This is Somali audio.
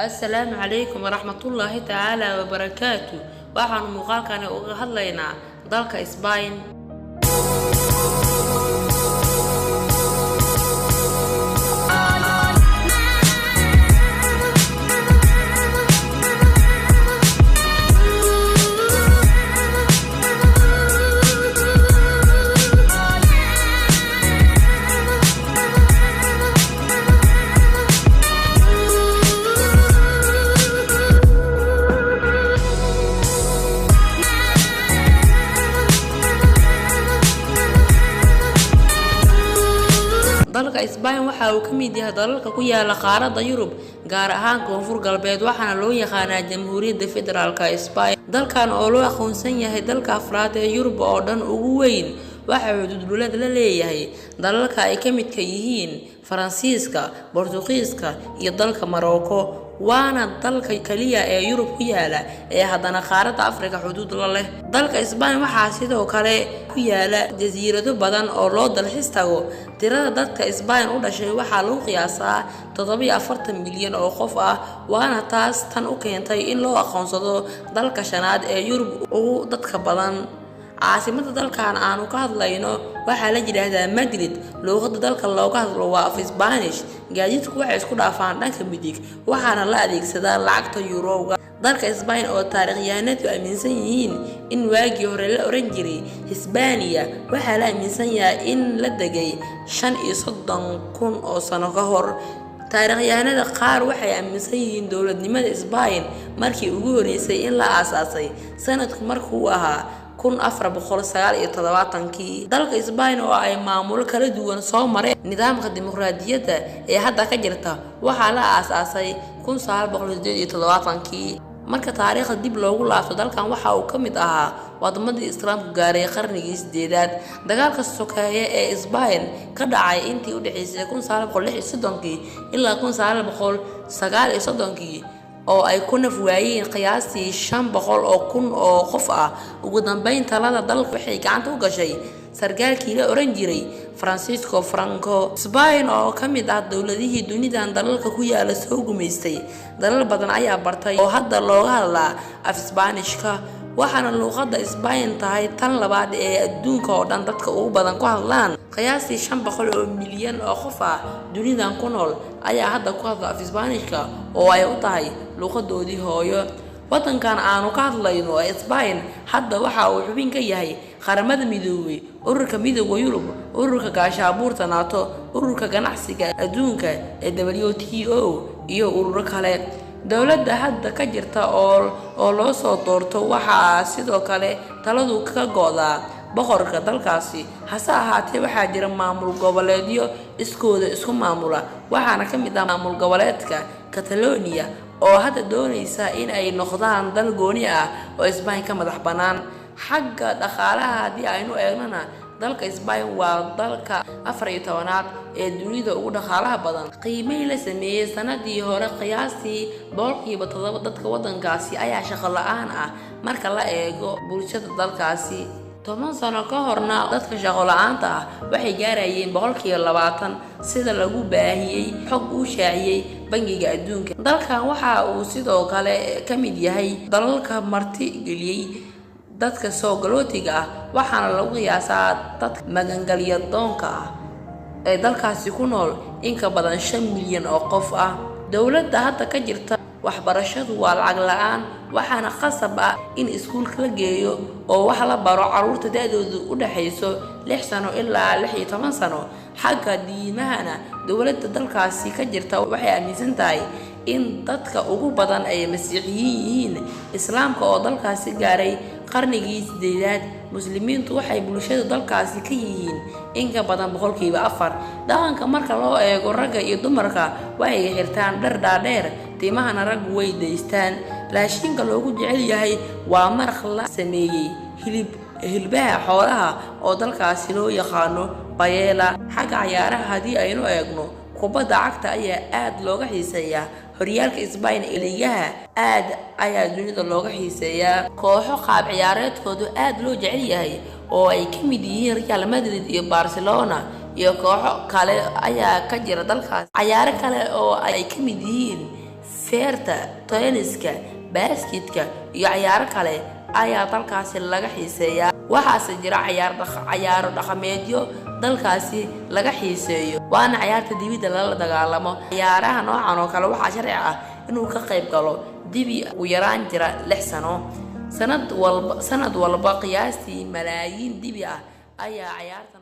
السلام عليكم ورحمة الله تعالى وبركاته. waxaan muuqaalkan uga hadlaynaa dalka Spain. dalka Spain waxa uu ka mid yahay dalalka ku yaala qaaradda Yurub gaar ahaan koonfur galbeed waxaana loo yaqaanaa Jamhuuriyadda Federaalka Spain. dalkan oo loo aqoonsan yahay dalka afraad ee Yurub oo dhan ugu weyn waxa uu xuduud la leeyahay dalalka ay ka midka yihiin Faransiiska, Boortaqiiska iyo dalka Morocco. waana dalka kaliya ee Yurub ku yaala ee haddana qaaradda Afrika xuduud la leh. dalka Spain waxa sidoo kale ku yaala jasiirado badan oo loo dalxiis tago. tirada dadka Spain u dhashay waxa lagu qiyaasaa 47 milyan oo qof ah, waana taas tan u keentay in loo aqoonsado dalka shanaad ee Yurub ugu dadka badan. caasimada dalkan aanu ka hadlayno waxa la yiraahdaa Madrid. luqadda dalka looga hadlo waa af Spanish. gaadiidku waxay isku dhaafaan dhanka midig waxaana la adeegsadaa lacagta Euro-ga. dalka Spain oo taariikhyahanadu aaminsan yihiin in waagii hore la oran jiray Hispania waxa la aaminsan yahay in la degay 35,000 oo sano ka hor. taariikhyahanada qaar waxay aaminsan yihiin dowladnimada Spain markii ugu horeysay in la aasaasay sanadku markuu ahaa 1479. dalka Spain oo ay maamulo kala duwan soo maray nidaamka dimuqraadiyadda ee hadda ka jirta waxa la aasaasay 1978. marka taariikhda dib loogu laabto dalkan waxa uu ka mid ahaa wadamadii Islaamku gaaray qarnigii 8aad. dagaalka sokeeye ee Spain ka dhacay intii u dhaxaysay 1936 ilaa 1939 oo ay ku naf waayeen qiyaastii 500,000 oo qof ah. ugu dambeyn talada dalka waxay gacanta u gashay sargaalkii la oran jiray Francisco Franco. Spain oo ka mid ah dowladihii dunidan dalalka ku yaala soo gumeystay dalal badan ayaa bartay oo hadda looga hadlaa af Isbaanishka, waxaana luqadda Spain tahay tan labaad ee adduunka oo dhan dadka ugu badan ku hadlaan. qiyaastii 500 milyan oo qof ah dunidan ku nool ayaa hadda ku hadla af Isbaanishka oo ay u tahay luqadoodii hooyo. wadankan aanu ka hadlayno ee Spain hadda waxa uu xubin ka yahay qaramada midoobay, ururka midowga Yurub, ururka gaashabuurta NATO, ururka ganacsiga adduunka ee WTO iyo ururo kale. dowladda hadda ka jirta oo loo soo doorto waxa sidoo kale taladu ka go'daa boqorka dalkaasi. hase ahaatee waxaa jira maamul goboleedyo iskooda isku maamula, waxaana ka mid ah maamul goboleedka Catalonia oo hadda doonaysa in ay noqdaan dal gooni ah oo Spain ka madax banaan. xagga dhaqaalaha haddii aynu eegnana dalka Spain waa dalka 14aad ee dunida ugu dhaqaalaha badan. qiimeyn la sameeyay sanadii hore qiyaastii 7% dadka wadankaasi ayaa shaqo la'aan ah marka la eego bulshada dalkaasi. 10 sano ka horna dadka shaqo la'aanta ah waxay gaarayeen 20% sida lagu baahiyay xog uu shaaciyay bangiga adduunka. dalkan waxa uu sidoo kale ka mid yahay dalalka marti geliyay dadka soo galootiga ah, waxaana lagu qiyaasaa dadka magangalya doonka ah ee dalkaasi ku nool in ka badan 5 milyan oo qof ah. dowladda hadda ka jirta waxbarashadu waa lacag la'aan, waxaana qasab ah in iskuulka la geeyo oo wax la baro carruurta da'doodu u dhaxayso 6 sano ilaa 16 sano. xagga diimahana dowladda dalkaasi ka jirta waxay aaminsan tahay in dadka ugu badan ay masiixiyiin yihiin. islaamka oo dalkaasi gaaray qarnigii 8aad, muslimiintu waxay bulshada dalkaasi ka yihiin in ka badan 4%. dhaqanka marka loo eego ragga iyo dumarka waxay xirtaan dhar dhaadheer, timahana raggu way daystaan. raashinka loogu jecel yahay waa maraq la sameeyay hilbaha xoolaha oo dalkaasi loo yaqaano paella. xagga ciyaaraha haddii aynu eegno kubadda cagta ayaa aad looga xiiseeyaa. horyaalka Spain ee liigaha aad ayaa dunida looga xiiseeyaa. kooxo qaab ciyaareedkoodu aad loo jecel yahay oo ay ka mid yihiin Real Madrid iyo Barcelona iyo kooxo kale ayaa ka jira dalkaas. ciyaaro kale oo ay ka mid yihiin feerta, tenniska, basketka iyo ciyaaro kale ayaa dalkaasi laga xiiseeyaa. waxaase jira ciyaaro dhaqameedyo dalkaasi laga xiiseeyo, waana ciyaarta dibida lala dagaalamo. ciyaaraha noocan oo kale waxaa sharci ah inuu ka qayb galo dibi u yaraan jira 6 sano. sanad walba qiyaastii malaayiin dibi ah ayaa ciyaarta